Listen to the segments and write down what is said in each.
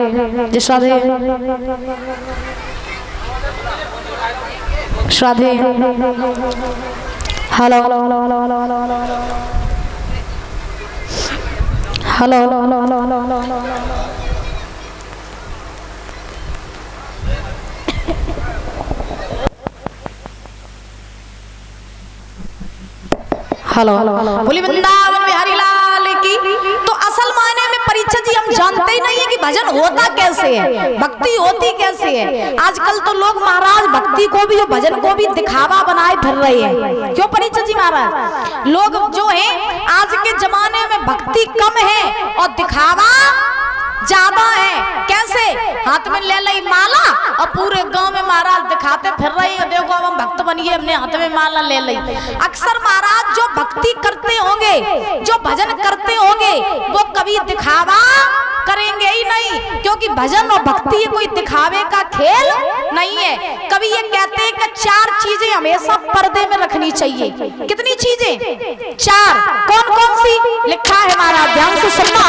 जी श्राद्धे श्राद्धे hello hello बोली वृंदावन बिहारी लाल की। तो असल मायने में परीक्षा जी हम जानते ही नहीं है कि भजन होता कैसे है, भक्ति होती कैसे है। आजकल तो लोग महाराज भक्ति को भी, जो भजन को भी दिखावा बनाए फिर रहे हैं। क्यों परीक्षा जी महाराज? लोग जो है आज के जमाने में भक्ति कम है और दिखावा ज्यादा है। कैसे? हाथ में ले ली माला और पूरे गांव में महाराज दिखाते फिर रही है, देखो अब हम भक्त बनिए, हमने हाथ में माला ले ली। अक्सर महाराज जो भक्ति करते होंगे, जो भजन करते होंगे, वो कभी दिखावा करेंगे ही नहीं, क्योंकि भजन और भक्ति कोई दिखावे का खेल नहीं है। कभी ये कहते हैं कि 4 चीजें हमेशा पर्दे में रखनी चाहिए। कितनी चीजें? 4। कौन कौन सी? लिखा है महाराज, ध्यान से सुनना।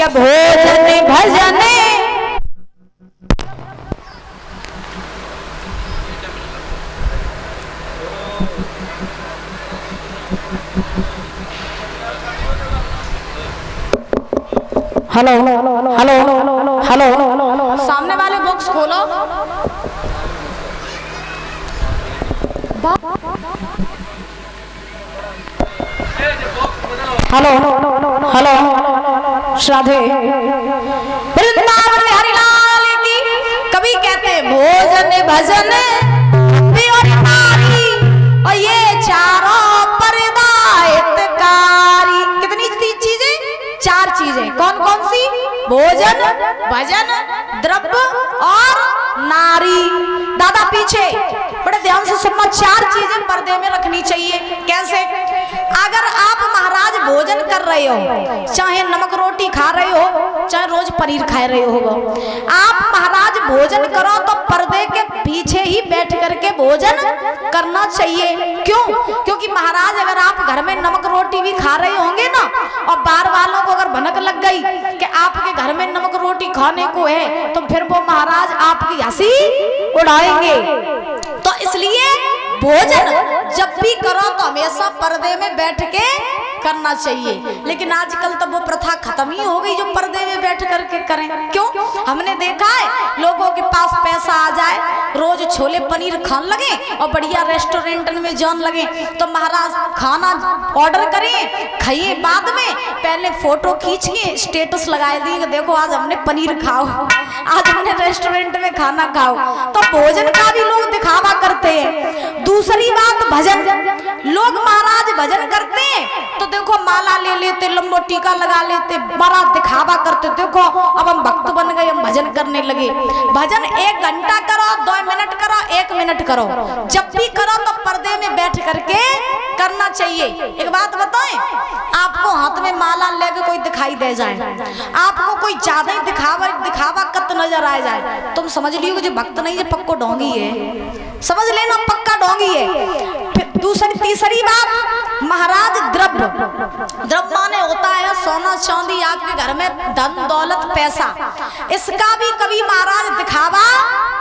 भोजन भजन हेलो हेलो हेलो सामने वाले बॉक्स खोलो। हेलो हेलो श्राद्धे वृंदावन बिहारी लाल की। कभी कहते भोजन भजन और ये चारों परदायित्वकारी। कितनी चीजें? 4 चीजें। कौन कौन सी? भोजन भजन द्रव्य और नारी। दादा पीछे बड़े ध्यान से सुनना। 4 चीजें पर्दे में रखनी चाहिए। कैसे? अगर आप महाराज भोजन कर रहे हो, चाहे नमक रोटी खा रहे हो, चाहे रोज पनीर खा रहे हो, आप महाराज भोजन करो तो पर्दे के पीछे ही बैठ करके भोजन करना चाहिए। क्यों? क्योंकि महाराज अगर आप घर में नमक रोटी भी खा रहे होंगे ना, और बाहर वालों को अगर भनक लग गई कि आपके घर में नमक रोटी खाने को है, तो फिर वो महाराज आपकी हंसी उड़ाएंगे। तो इसलिए भोजन जब भी करो तो हमेशा पर्दे में बैठ के करना चाहिए। लेकिन आजकल तो वो प्रथा खत्म ही हो गई जो पर्दे में बैठ करके करें। क्यों? हमने देखा है लोगों के पास पैसा आ जाए, रोज छोले पनीर खान लगे और बढ़िया रेस्टोरेंट में जान लगे, तो महाराज खाना ऑर्डर करें, खाइए, बाद में पहले फोटो खींच के स्टेटस लगाए दिए, देखो आज हमने पनीर खाओ, आज हमने रेस्टोरेंट में खाना खाओ। तो भोजन का भी लोग दिखावा करते हैं। दूसरी बात भजन। लोग महाराज भजन करते हैं तो देखो माला ले लेते, लंबो टीका लगा लेते, बड़ा दिखावा करते, देखो अब हम भक्त बन गए, हम भजन करने लगे। भजन 1 घंटा करो, 2 मिनट करो, 1 मिनट करो, जब भी करो तो पर्दे में बैठ करके करना चाहिए। एक बात बताएं, आपको हाथ में माला लेके कोई दिखाई दे जाए, आपको कोई ज्यादा ही दिखावा कत नजर आ जाए, तुम समझ लियो जो भक्त नहीं है, पक्को डोंगी है, समझ लेना पक्का डोंगी है। फिर तीसरी बात महाराज द्रव्य। द्रव्य माने होता है सोना चांदी, आपके घर में धन दौलत पैसा, इसका भी कभी महाराज दिखावा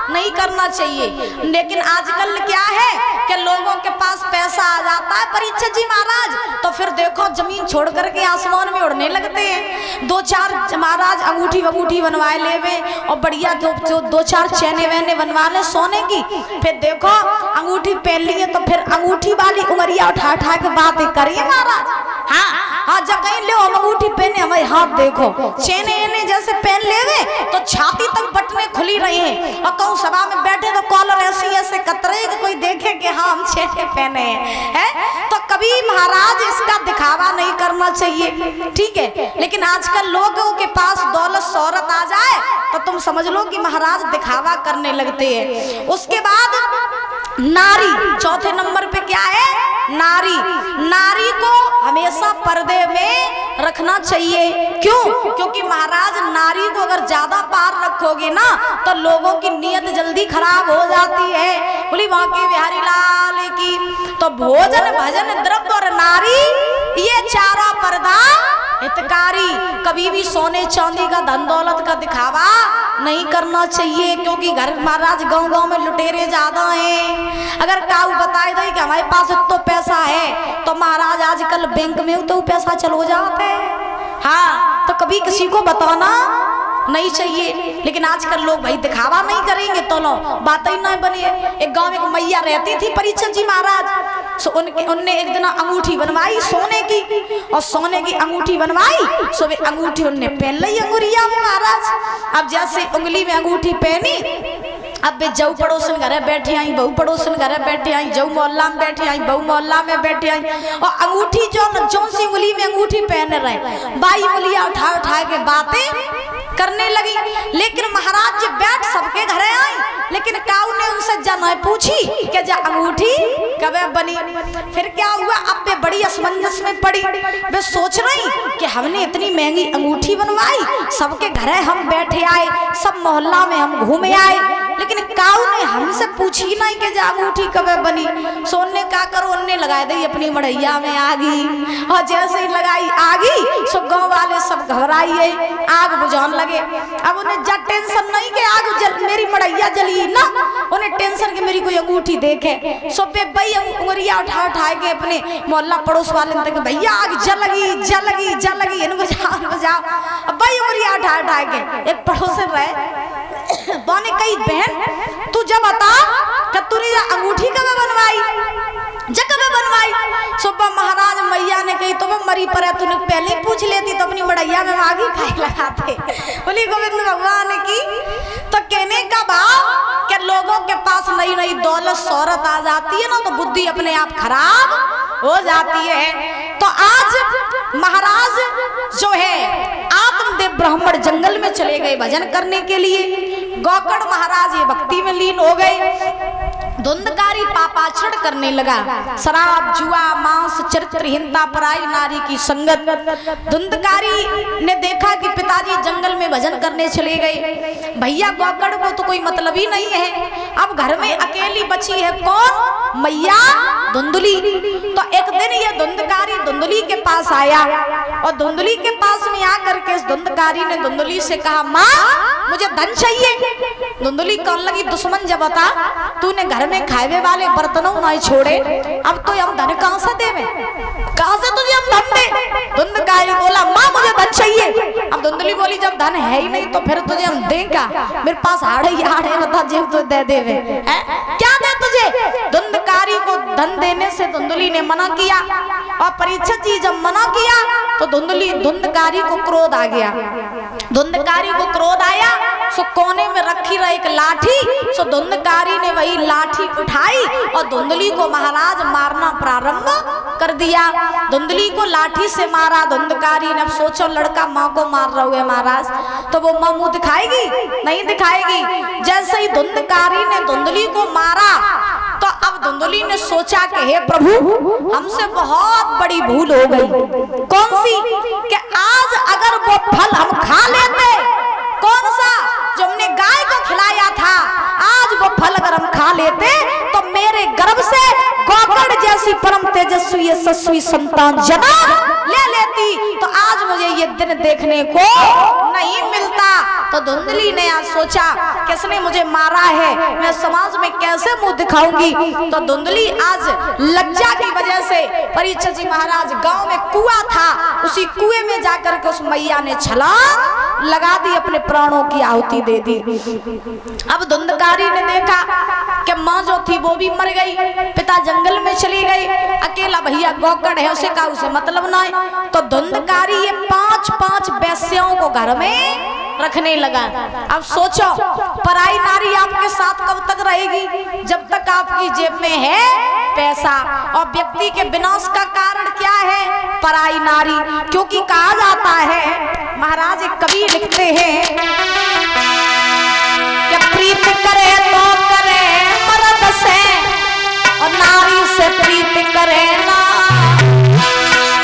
नहीं करना चाहिए। लेकिन आजकल क्या है कि लोगों के पास पैसा आ जाता है परीक्षा जी महाराज, तो फिर देखो जमीन छोड़ करके आसमान में उड़ने लगते हैं। 2-4 महाराज अंगूठी बनवाए ले और बढ़िया 2-4 चैने वैने बनवा ले सोने की, फिर देखो अंगूठी पहन ली है तो फिर अंगूठी वाली उंगलियां उठा के बातें करिए महाराज। हाँ जब कहीं ले अंगूठी पहने हमारे हाथ देखो चेने एने जैसे पहन लेवे तो छाती तक बटने खुली रही हैं और कहूँ सभा में बैठे तो कॉलर ऐसे ऐसे कतरे कि कोई देखे कि हाँ हम चेने पहने हैं। तो कभी महाराज इसका दिखावा नहीं करना चाहिए, ठीक है। लेकिन आजकल लोगों के पास दौलत शोहरत आ जाए तो तुम समझ लो कि महाराज दिखावा करने लगते हैं। उसके बाद नारी, चौथे नंबर पे क्या है? नारी। नारी को हमेशा पर्दे में रखना चाहिए। क्यों? क्योंकि महाराज नारी को अगर ज्यादा पार रखोगे ना तो लोगों की नीयत जल्दी खराब हो जाती है। बोली बांके बिहारी लाल की। तो भोजन भजन द्रव्य और नारी ये चारों पर्दा हितकारी। कभी भी सोने चांदी का धन दौलत का दिखावा नहीं करना चाहिए, क्योंकि घर महाराज गांव गांव में लुटेरे ज्यादा हैं। अगर काऊ बताए दे कि हमारे पास तो पैसा है तो महाराज आजकल बैंक में तो पैसा चलो जाते हैं। हाँ तो कभी किसी को बताना नहीं चाहिए। लेकिन आजकल लोग भाई दिखावा नहीं करेंगे तो लो बात ही नहीं बनी। एक गांव में एक मैया रहती थी परीक्षित जी महाराज। सो उनने एक दिन अंगूठी बनवाई सोने की, और सोने की अंगूठी बनवाई सो वे अंगूठी उनने पहन ली अंगुरिया में महाराज। अब जैसे उंगली में अंगूठी पहनी, अब वे जऊ पड़ोसन घर बैठे आई, बहू पड़ोसन घर बैठे आई, जऊ मोहल्ला में बैठे आई, बहू मोहल्ला में बैठे आई, और अंगूठी जो सी उंगली में अंगूठी पहन रहे बाई उंगलियां उठा उठा के बातें करने लगी। लेकिन महाराज जी बैठ सबके घरे आई, लेकिन काऊ ने उनसे जाना पूछी कि जा अंगूठी कब बनी। फिर क्या हुआ, अब वे बड़ी असमंजस में पड़ी। वे सोच रही कि हमने इतनी महंगी अंगूठी बनवाई, सबके घरे हम बैठे आए, सब मोहल्ला में हम घूमे आए, लेकिन काऊ ने हमसे पूछी नहीं कि जा अंगूठी कब बनी। सोने का करो उनने लगा दी अपनी मड़ैया में आगी, और जैसे ही लगाई आगी सो गाँव वाले सब घबराइए, आग बुझाने लगे। अब उन्हें जब टेंशन नहीं कि आग जल मेरी मड़ैया जली ना, उन्हें टेंशन कि मेरी कोई अंगूठी देखे। सो भाई उंगलियां उठा उठा के अपने मोहल्ला पड़ोस वाले ने देखे भैया आग जलगी जलगी जलगी, इन बजाओ बजाओ। अब भाई उंगलियां उठा उठा के एक पड़ोसन रहे बोने कही बहन तू जब बता कि तूने अंगूठी कब बनवाई, जब बनवाई। सुबह महाराज मैया ने कही तो मरी पर है, तूने पहले ही पूछ लेती तो अपनी मड़ैया में आगी खाई लगाते। बोली गोविंद भगवान की। तो कहने का भाव कि लोगों के पास नई नई दौलत शोहरत आ जाती है ना तो बुद्धि अपने आप खराब हो जाती है। तो आज महाराज जो है आत्मदेव ब्राह्मण जंगल में चले गए भजन करने के लिए। गौकर्ण महाराज ये भक्ति में लीन हो गए। धुंधकारी पापाचरण करने लगा, शराब जुआ मांस चरित्रहीनता पराई नारी की संगत। धुंधकारी ने देखा कि पिताजी जंगल में भजन करने चले गए, भैया गौकर्ण को तो कोई मतलब ही नहीं है, अब घर में अकेली बची है कौन? मैया धुंधली। तो एक दिन ये धुंधकारी धुंधली के पास आया, और धुंधली के पास में आकर के इस धुंधकारी ने धुंधली से कहा माँ मुझे धन चाहिए। धुंधली कहने लगी दुश्मन जब बता तूने घर में खाए वाले बर्तनों नहीं छोड़े, अब तो हम धन कहां से देवे, कहां से तुझे हम धन दे। धुंधकारी बोला माँ मुझे धन चाहिए। अब धुंधली बोली जब धन है ही नहीं तो फिर तुझे हम देंगे, मेरे पास हाड़े ही हाड़े बता जेब तो दे देवे क्या दे तुझे। धुंधकारी को धन देने से धुंधली ने मना किया, और परीक्षित जी जब मना किया तो धुंधकारी को क्रोध आ गया। धुंधकारी को क्रोध आया सो कोने में रखी रही एक लाठी, सो धुंधकारी ने वही लाठी उठाई और धुंधली को महाराज मारना प्रारंभ कर दिया। धुंधली को लाठी से मारा धुंधकारी ने। अब सोचो लड़का माँ को मार रहा है महाराज, तो वो माँ मुंह दिखाएगी? नहीं दिखाएगी। जैसे ही धुंधकारी ने धुंधली को मारा तो अब धुंधली ने सोचा कि हे प्रभु हमसे बहुत बड़ी भूल हो गई। कौन सी? कि आज अगर वो फल हम खा लेते, कौन सा जो हमने गाय को खिलाया था, आज वो फल अगर हम खा लेते तो मेरे गर्भ से गौकर्ण जैसी परम तेजस्वी यशस्वी संतान जन्म ले लेती, तो आज मुझे ये दिन देखने को नहीं मिलता। तो धुंधली ने आज सोचा किसने मुझे मारा है, मैं समाज में कैसे मुंह दिखाऊंगी। तो धुंधली आज लज्जा की वजह से, परीक्षित जी महाराज गांव में कुआं था, उसी कुएं में जाकर के उस मैया ने छलांग लगा दी, अपने प्राणों की आहुति दे दी। अब धुंधकारी ने देखा कि माँ जो थी वो भी मर गई, पिता जंगल में चली गई, अकेला भैया गौकड़ है उसे का उसे मतलब ना है। तो धुंधकारी ये 5-5 वैश्यों को घर में रखने लगा। अब सोचो पराई नारी आपके साथ कब तक रहेगी? जब तक आपकी जेब में है पैसा। और व्यक्ति के विनाश का कारण क्या है? पराई नारी। क्योंकि कहा जाता है, महाराज एक कवि लिखते हैं कि प्रीत करे तो करे मर्द से और नारी से प्रीत करे ना,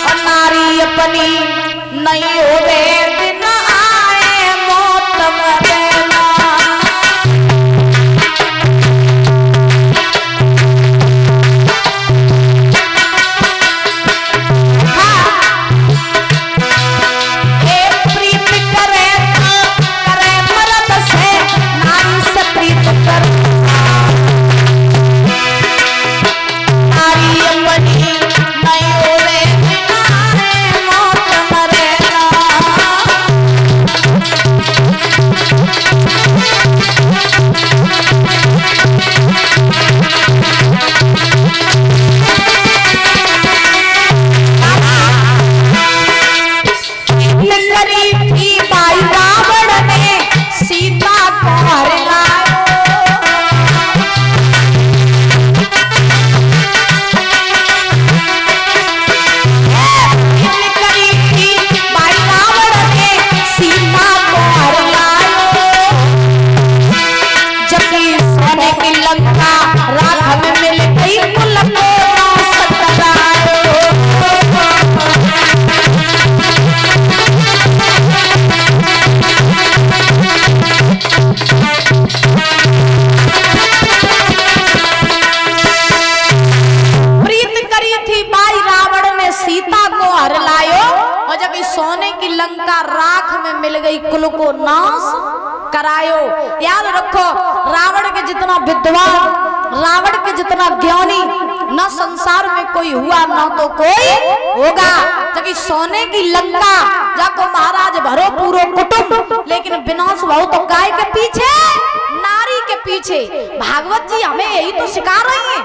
और नारी अपनी नहीं होवे दिन आए मौत मरे ना। प्रीत करे तो करे मर्द से, नारी से प्रीत कर नारी अपनी नहीं होवे दिन आए मौत मरे ना। करी थी बाई रावण ने सीता को हर लायो। करी थी बाई रावण ने सीता को हर लायो। जबकि सोने की लंका राख में मिल गई कुल को सतरायो। सीता को हर लायो। और जब इस सोने की लंका राख में मिल गई कुल को नाश करायो। याद रखो रावण के जितना विद्वान, रावण के जितना ज्ञानी न संसार में कोई हुआ न तो कोई होगा। जब इस सोने की लंका जाको महाराज भरो पूरो कुटुंब, लेकिन विनाश भाव तो काय के पीछे? नारी के पीछे। भागवत जी हमें यही तो सिखा रही है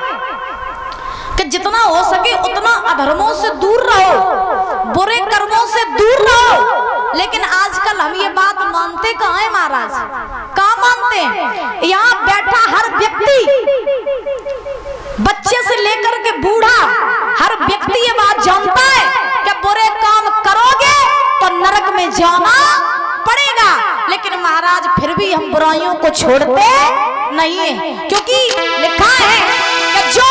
कि जितना हो सके उतना अधर्मों से दूर रहो, बुरे कर्मों से दूर रहो। लेकिन आजकल हम ये बात मानते कहाँ है महाराज? कहाँ मानते हैं? यहाँ बैठा हर व्यक्ति, बच्चे से लेकर के बूढ़ा, हर व्यक्ति ये बात जानता है कि बुरे काम करोगे तो नरक में जाना पड़ेगा। लेकिन महाराज फिर भी हम बुराइयों को छोड़ते नहीं है। क्योंकि लिखा है कि जो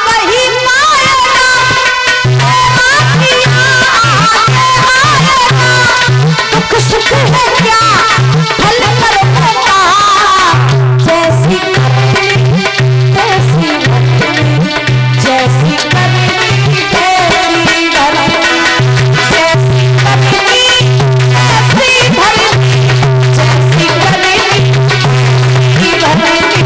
वही पाएगा, दुख सुख है क्या फल कर्मों का, जैसी करनी तैसी भरनी, जैसी करनी तैसी भरनी, जैसी करनी तैसी भरनी, जैसी करनी तैसी भरनी।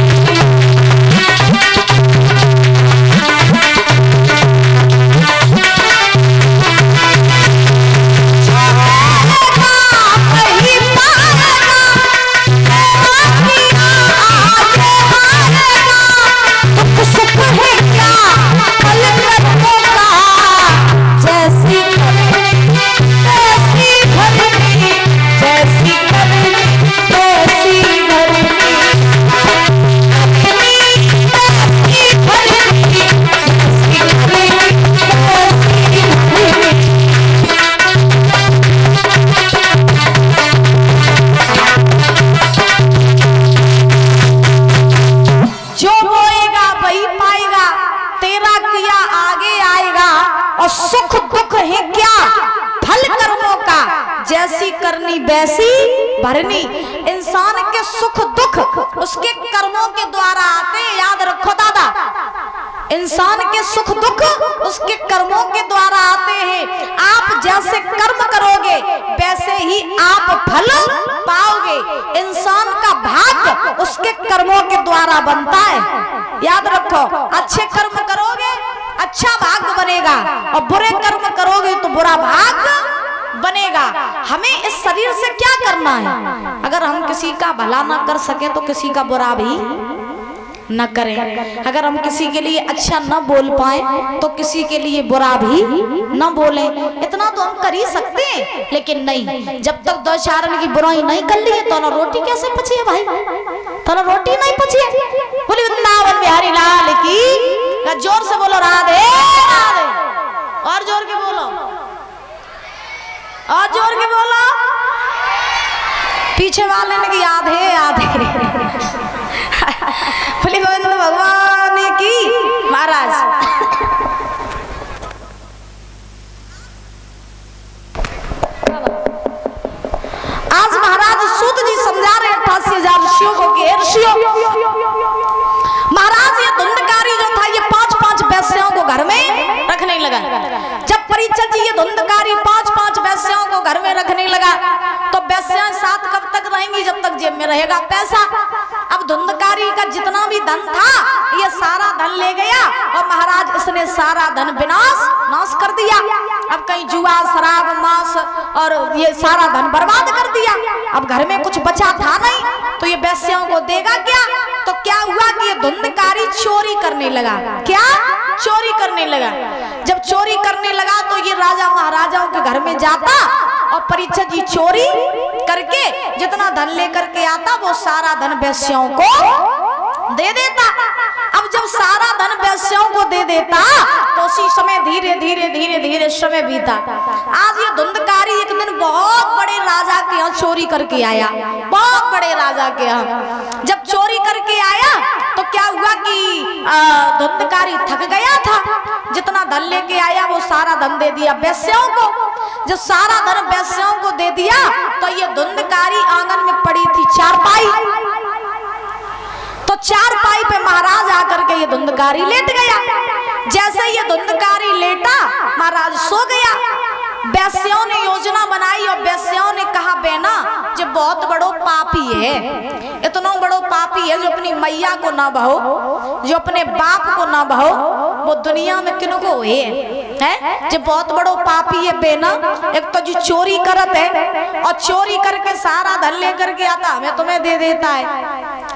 सुख दुख है क्या फल कर्मों का, जैसी करनी वैसी भरनी। इंसान के सुख दुख उसके कर्मों के द्वारा आते हैं। याद रखो दादा, इंसान के सुख दुख उसके कर्मों के द्वारा आते हैं। आप जैसे कर्म करोगे वैसे ही आप फल पाओगे। इंसान का भाग्य उसके कर्मों के द्वारा बनता है। याद रखो, अच्छे कर्म करोगे अच्छा भाग्य बनेगा, और बुरे कर्म करोगे तो बुरा भाग्य बनेगा। हमें इस शरीर से क्या करना है? अगर हम किसी का भला ना कर सके तो किसी का बुरा भी न करें। अगर हम किसी के लिए अच्छा न बोल पाए तो किसी के लिए बुरा भी न बोलें। इतना तो हम कर ही सकते हैं, लेकिन नहीं, जब तक दो चारण की बुराई नहीं कर ली तो ना रोटी कैसे पची है भाई, तो ना रोटी नहीं पची है। बोली वृंदावन बिहारी लाल की, जोर से बोलो राधे राधे, और जोर के बोलो, और जोर के बोलो। पीछे वाले ने की आधे आधे बोले गोविंद भगवान की महाराज। आज महाराज सूत जी समझा रहे 88,000 ऋषियों को कि ऋषियों, महाराज ये धुंधकारी जो था ये 5-5 वैश्यों को घर में रखने लगा। जब परीक्षित जी ये धुंधकारी 5-5 वैश्यों को घर में रखने लगा तो वैश्यां साथ कब तक रहेंगी, जब तक जेब में रहेगा पैसा। अब धुंधकारी का जितना भी धन था ये सारा धन ले गया और महाराज इसने सारा धन नाश कर दिया। अब कहीं जुआ शराब मांस और ये सारा धन बर्बाद कर दिया। अब घर में कुछ बचा था नहीं तो ये वैश्यों को देगा क्या। तो क्या हुआ कि ये धुंधकारी चोरी करने लगा। क्या चोरी करने लगा। जब चोरी करने लगा तो ये राजा महाराजाओं के घर में जाता और परीक्षित जी चोरी करके जितना धन लेकर के आता वो सारा धन वैश्यों को दे देता। अब जब सारा धन वैश्यों को दे देता तो उसी समय धीरे धीरे धीरे धीरे समय बीता। आज ये धुंधकारी एक दिन बहुत बड़े राजा के यहाँ चोरी करके आया, बहुत बड़े राजा के यहाँ। जब चोरी करके आया तो क्या हुआ कि धुंधकारी थक गया था, जितना धन लेके आया वो सारा धन दे दिया वैश्यों को। जब सारा धन वैश्यों को दे दिया तो ये धुंधकारी आंगन में पड़ी थी चारपाई, तो चारपाई पे महाराज आकर के ये धुंधकारी लेट गया। जैसे ये धुंधकारी लेटा महाराज सो गया। वैश्यों ने योजना बनाई और वैश्यों ने कहा बेना जो बहुत बड़ो पापी है, इतना बड़ो पापी है जो अपनी मैया को ना बहो, जो अपने बाप को ना बहो, वो दुनिया में किनको है जो बहुत बड़ो पापी है बेना। एक तो जो चोरी करत है और चोरी करके सारा धन लेकर के आता हमें तुम्हें दे देता है।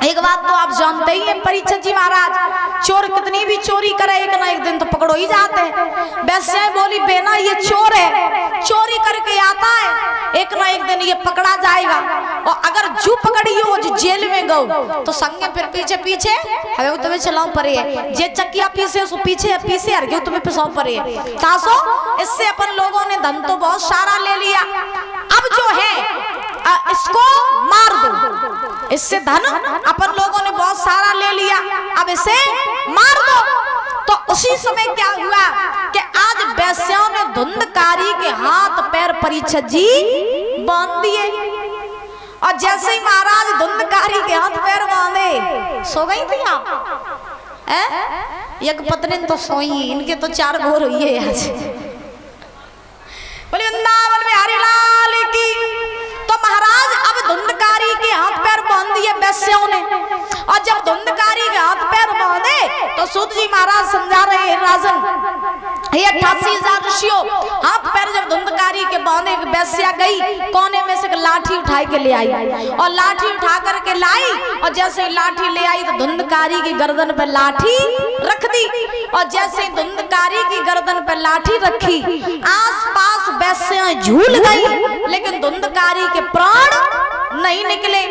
एक बात तो आप जानते ही हैं परीक्षित जी महाराज, चोर कितनी भी चोरी करे एक ना एक दिन तो पकड़ो ही जाते हैं। वैसे बोली बेना ये चोर है, चोरी करके आता है, एक ना एक दिन ये पकड़ा जाएगा और अगर जू पकड़ी हो जो जेल में गो तो संगे फिर पीछे पीछे हमें तुम्हें चलाओ पड़े है, जे चक्किया पीछे सो पीछे पीछे हर गए तुम्हें पिसाओ पड़े है। तासो इससे अपन लोगों ने धन तो बहुत सारा ले लिया, अब जो है इसको मार दो, इससे धन अपन लोगों ने बहुत सारा ले लिया, अब इसे मार दो। तो उसी समय क्या हुआ कि आज वैश्यों ने धुंधकारी के हाथ पैर परीक्षित जी बांध दिए और जैसे ही महाराज धुंधकारी के हाथ पैर बांधे सो गई थी आप। एक पत्नी तो सोई, इनके तो 4 भोर हुई है आज। बोले वृंदावन बिहारी लाल की। तो महाराज अब धुंधकारी के हाथ पैर बांध दिए वैश्यों ने और जब धुंधकारी के हाथ पैर बांधे तो सूत जी महाराज समझा रहे हैं राजन, ये 88,000 ऋषियों हाथ पैर जब धुंधकारी के बांधे वैश्या गई कोने में से लाठी उठा के ले आई और लाठी उठा करके लाई और जैसे लाठी ले आई तो धुंधकारी की गर्दन पर लाठी रख दी और जैसे धुंधकारी की गर्दन पर लाठी रखी आसपास वैश्या झूल गई लेकिन धुंधकारी के प्राण नहीं निकले।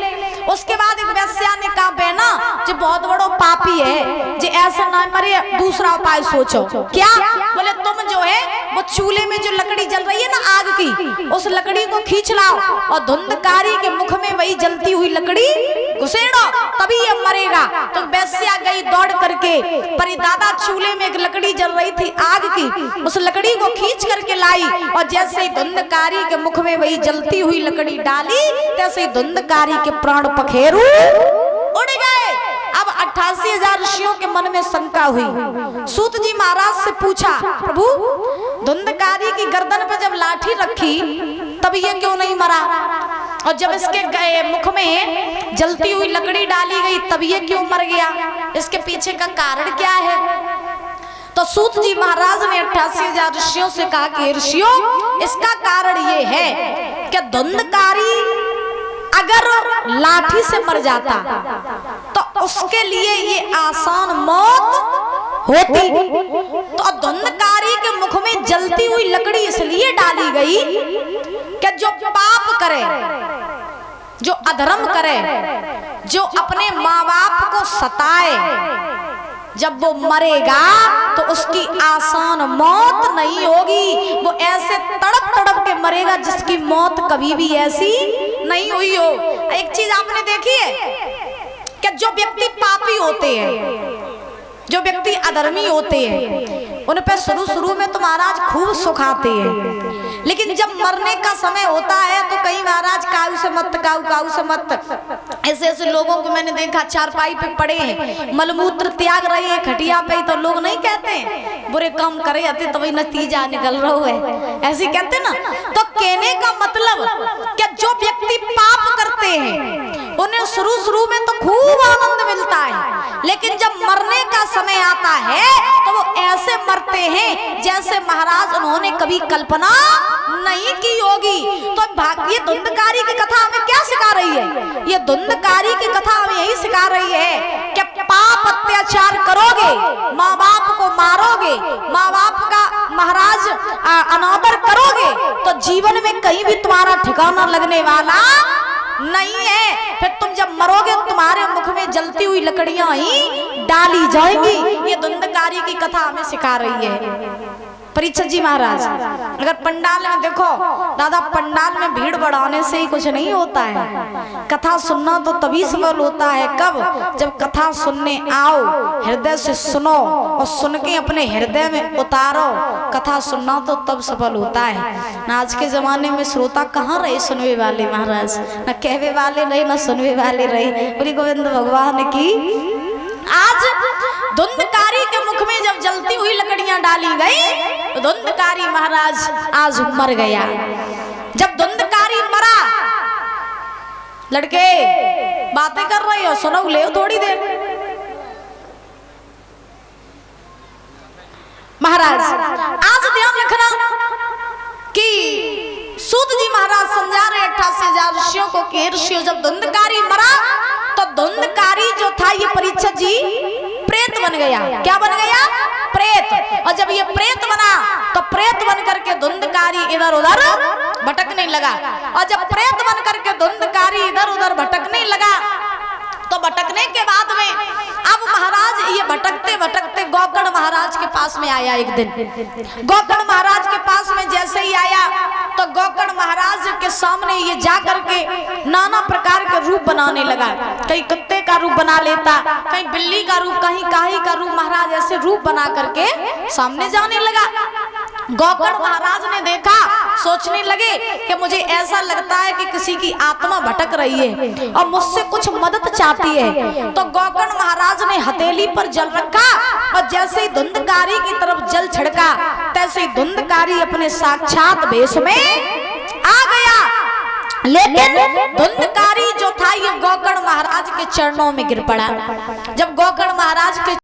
उसके बाद एक वैश्या ने कहा बेना जो बहुत बड़ो पापी है जो ऐसा ना मरे, दूसरा उपाय सोचो। क्या? बोले तुम जो है वो चूल्हे में जो लकड़ी जल रही है ना आग की, उस लकड़ी को खींच लाओ और धुंधकारी के मुख में वही जलती हुई लकड़ी घुसेड़ो तभी ये मरेगा। तो वैश्या गई दौड़ करके परिदादा चूल्हे में एक लकड़ी जल रही थी आग की, उस लकड़ी को खींच करके लाई और जैसे ही धुंधकारी के मुख में वही जलती हुई लकड़ी डाली तैसे ही धुंधकारी के प्राण पखेरु उड़ गए। अब 88,000 ऋषियों के मन में शंका हुई। सूत जी महाराज से पूछा प्रभु धुंधकारी की गर्दन पर जब लाठी रखी तब ये क्यों नहीं मरा और जब इसके मुख में जलती हुई लकड़ी डाली गई तब ये क्यों मर गया, इसके पीछे का कारण क्या है? तो सूत जी महाराज ने 88,000 ऋषियों से कहा कि ऋषियों इसका कारण ये है कि धुंधकारी अगर लाठी से मर जाता तो उसके लिए ये आसान मौत होती। तो धुंधकारी के मुख में जलती हुई लकड़ी इसलिए डाली गई कि जो पाप करे, जो अधर्म करे, जो अपने माँ बाप को सताए, जब वो मरेगा तो उसकी आसान मौत नहीं होगी। वो ऐसे तड़प तड़प के मरेगा जिसकी मौत कभी भी ऐसी नहीं हुई हो। एक चीज आपने देखी है कि जो व्यक्ति पापी होते हैं, जो व्यक्ति अधर्मी होते हैं, उन पे शुरू में तो महाराज खूब सुख आते हैं, लेकिन जब मरने का समय होता है तो कहीं महाराज काऊ से मत, काऊ से मत। ऐसे ऐसे लोगों को मैंने देखा चारपाई पे पड़े हैं, मलमूत्र त्याग रहे हैं खटिया पे, तो लोग नहीं कहते बुरे काम करे जाते तभी नतीजा निकल रहा है, ऐसे कहते ना। तो कहने का मतलब कि जो व्यक्ति पाप करते हैं उन्हें शुरू में तो खूब आनंद मिलता है, लेकिन जब मरने का समय आता है तो वो ऐसे मरते हैं जैसे महाराज उन्होंने कभी कल्पना नहीं की होगी। तो ये धुंधकारी की कथा हमें क्या सिखा रही है? ये धुंधकारी की कथा हमें यही सिखा रही है कि पाप अत्याचार करोगे, माँ बाप को मारोगे, माँ बाप का महाराज अनादर करोगे तो जीवन में कहीं भी तुम्हारा ठिकाना लगने वाला नहीं है। फिर तुम जब मरोगे तुम्हारे मुख में जलती हुई लकड़ियां ही डाली जाएंगी। ये धुंधकारी की कथा हमें सिखा रही है परीक्षित जी महाराज। अगर पंडाल में देखो दादा, पंडाल में भीड़ बढ़ाने से ही कुछ नहीं होता है। कथा सुनना तो तभी सफल होता है कब? जब कथा सुनने आओ, हृदय से सुनो और सुन के अपने हृदय में उतारो। कथा सुनना तो तब सफल होता है। ना आज के जमाने में श्रोता कहाँ रहे सुनने वाले महाराज, न कहवे वाले रहे न सुनने वाले रहे। बोली गोविंद भगवान की। आज धुंधकारी के मुख में जब जलती हुई लकड़ियां डाली गई तो धुंधकारी महाराज आज मर गया। जब धुंधकारी मरा, लड़के बातें कर रहे हो, सुनो ले थोड़ी देर। महाराज आज ध्यान रखना कि सूत जी महाराज समझा रहे 88,000 ऋषियों को कि ऋषियों, जब धुंधकारी मरा तो धुंधकारी जो था ये परीक्षित जी प्रेत बन गया। क्या बन गया? प्रेत। और जब ये प्रेत बना तो प्रेत बन करके धुंधकारी इधर उधर भटकने लगा। और जब प्रेत बन करके धुंधकारी इधर उधर भटकने लगा तो भटकने के बाद में अब महाराज ये भटकते भटकते गौकर्ण महाराज के पास में आया। एक दिन गौकर्ण महाराज के पास में जैसे ही आया तो गौकर्ण महाराज के सामने ये जा करके नाना प्रकार के रूप बनाने लगा। कहीं कुत्ते का रूप बना लेता, कहीं बिल्ली का रूप, कहीं काई का रूप। महाराज ऐसे रूप बना करके सामने जाने लगा। गौकर्ण महाराज ने देखा, सोचने लगे कि मुझे ऐसा लगता है कि किसी की आत्मा भटक रही है और मुझसे कुछ मदद चाहती है। तो गौकर्ण महाराज ने हथेली पर जल रखा और जैसे ही धुंधकारी की तरफ जल छिड़का तैसे ही धुंधकारी अपने साक्षात वेश में आ गया। लेकिन धुंधकारी जो था ये गौकर्ण महाराज के चरणों में गिर पड़ा। जब गौकर्ण महाराज के